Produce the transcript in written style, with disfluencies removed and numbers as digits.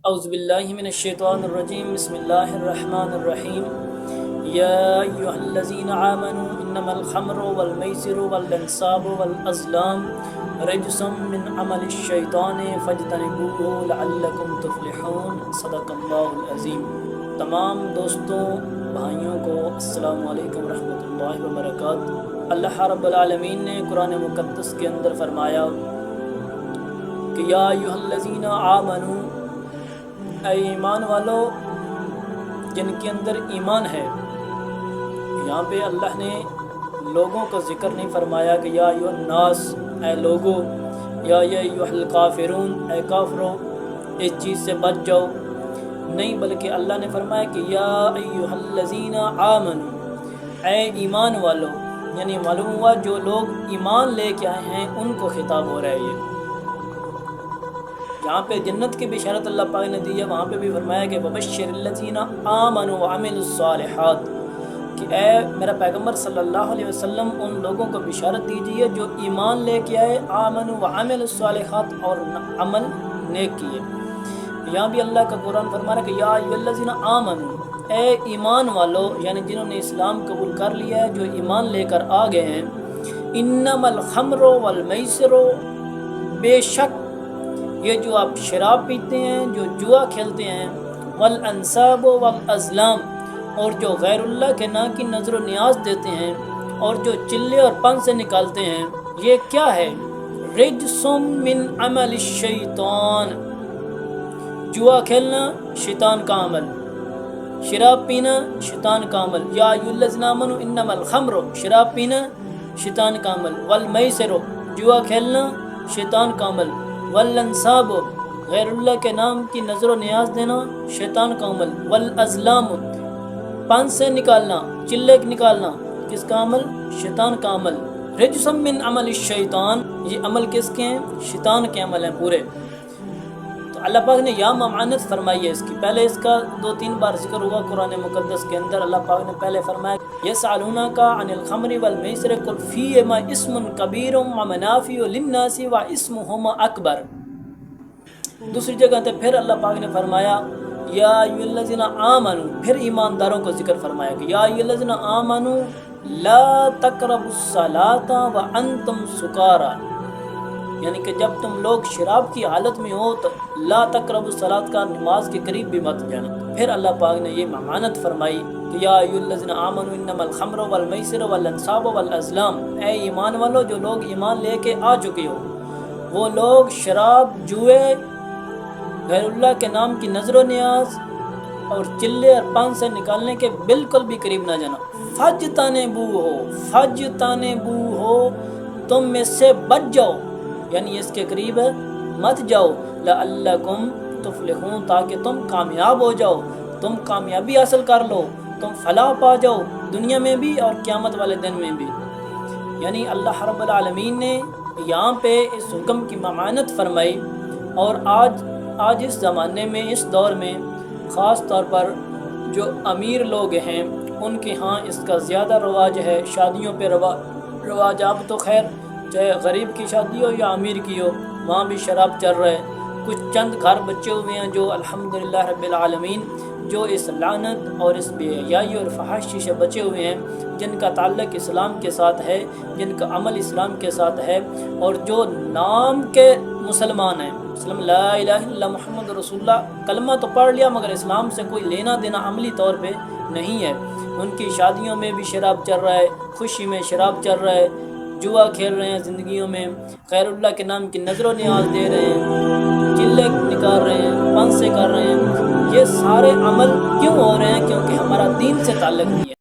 اعوذ باللہ من الشیطان الرجیم بسم اللہ الرحمن الرحیم یا ایہا الذین آمنوا انما الخمر والمیسر والانصاب والازلام رجس من عمل الشیطان فاجتنبوه لعلکم تفلحون۔ صدق اللہ العظیم۔ تمام دوستوں بھائیوں کو السلام علیکم ورحمۃ اللہ وبرکاتہ۔ اللہ رب العالمین نے قرآن مقدس کے اندر فرمایا کہ یا ایہا الذین آمنوا، اے ایمان والو جن کے اندر ایمان ہے۔ یہاں پہ اللہ نے لوگوں کا ذکر نہیں فرمایا کہ یا ایھا الناس، اے لوگو، یا ایھا الکافرون، اے کافرو اس چیز سے بچ جاؤ، نہیں، بلکہ اللہ نے فرمایا کہ یا ایھا الذین آمنوا، اے ایمان والو، یعنی معلوم ہوا جو لوگ ایمان لے کے آئے ہیں ان کو خطاب ہو رہا ہے۔ یہ جہاں پہ جنت کی بشارت اللہ پاک نے دی ہے، وہاں پہ بھی فرمایا کہ وبشر الذین آمنوا وعملوا الصالحات، کہ اے میرا پیغمبر صلی اللہ علیہ وسلم ان لوگوں کو بشارت دیجیے جو ایمان لے کے آئے، آمنوا وعملوا الصالحات، اور عمل نیک کیے۔ یہاں بھی اللہ کا قرآن فرما رہا ہے کہ یا ایھا الذین آمنوا، اے ایمان والو، یعنی جنہوں نے اسلام قبول کر لیا ہے، جو ایمان لے کر آ گئے ہیں، انما الخمر والمیسر، بے شک یہ جو آپ شراب پیتے ہیں، جو جوا کھیلتے ہیں، والانصاب والازلام، اور جو غیر اللہ کے نا کی نظر و نیاز دیتے ہیں، اور جو چلے اور پن سے نکالتے ہیں، یہ کیا ہے؟ رجس من عمل الشیطان، جوا کھیلنا شیطان کا عمل، شراب پینا شیطان کا عمل۔ یا ایھا الذین آمنوا انما الخمر، شراب پینا شیطان کا عمل، والمیسر، جوا کھیلنا شیطان کا عمل، والانصاب، غیر اللہ کے نام کی نظر و نیاز دینا شیطان کا عمل، والازلام، پن سے نکالنا، چلے نکالنا، کس کا عمل؟ شیطان کا عمل۔ رجس من عمل الشیطان، یہ عمل کس کے ہیں؟ شیطان کے عمل ہیں پورے۔ تو اللہ پاک نے یا ممانعت فرمائی ہے اس کی، پہلے اس کا 2-3 بار ذکر ہوا قرآن مقدس کے اندر۔ اللہ پاک نے پہلے فرمایا یسألونک عن الخمر والمیسر قل فیہما اسم کبیر ومنافع للناس واسمہما اکبر۔ دوسری جگہ تے پھر اللہ پاک نے فرمایا یا ایھا الذین آمنوا، پھر ایمانداروں کو ذکر فرمایا کہ یا ایھا الذین آمنوا لا تقربوا الصلاۃ وانتم سکارا، یعنی کہ جب تم لوگ شراب کی حالت میں ہو تو لا تقربوا الصلاۃ کا، نماز کے قریب بھی مت جانا۔ پھر اللہ پاک نے یہ ممانعت فرمائی کہ یا ایھا الذین آمنوا انما الخمر والمیسر والانصاب والازلام، اے ایمان والو جو لوگ ایمان لے کے آ چکے ہو، وہ لوگ شراب، جوئے، غیر اللہ کے نام کی نظر و نیاز اور چلے اور پن سے نکالنے کے بالکل بھی قریب نہ جانا۔ فاجتنبوہ، تم میں سے بچ جاؤ، یعنی اس کے قریب مت جاؤ، لعلکم تفلحون، تاکہ تم کامیاب ہو جاؤ، تم کامیابی حاصل کر لو، تم فلاح پا جاؤ دنیا میں بھی اور قیامت والے دن میں بھی۔ یعنی اللہ رب العالمین نے یہاں پہ اس حکم کی ممانعت فرمائی۔ اور آج اس زمانے میں، اس دور میں خاص طور پر جو امیر لوگ ہیں ان کے ہاں اس کا زیادہ رواج ہے، شادیوں پہ رواج۔ اب تو خیر چاہے غریب کی شادی ہو یا امیر کی ہو، وہاں بھی شراب چل رہا ہے۔ کچھ چند گھر بچے ہوئے ہیں جو الحمدللہ رب العالمین جو اس لعنت اور اس بے حیائی اور فحاشی سے بچے ہوئے ہیں، جن کا تعلق اسلام کے ساتھ ہے، جن کا عمل اسلام کے ساتھ ہے، اور جو نام کے مسلمان ہیں، اسلام لا الہ الا اللہ محمد رسول اللہ، کلمہ تو پڑھ لیا مگر اسلام سے کوئی لینا دینا عملی طور پہ نہیں ہے۔ ان کی شادیوں میں بھی شراب چل رہا ہے، خوشی میں شراب چل رہا ہے، جوا کھیل رہے ہیں زندگیوں میں، غیر اللہ کے نام کی نظر و نیاز دے رہے ہیں، چلے نکال رہے ہیں، پن سے کر رہے ہیں۔ یہ سارے عمل کیوں ہو رہے ہیں؟ کیونکہ ہمارا دین سے تعلق نہیں ہے۔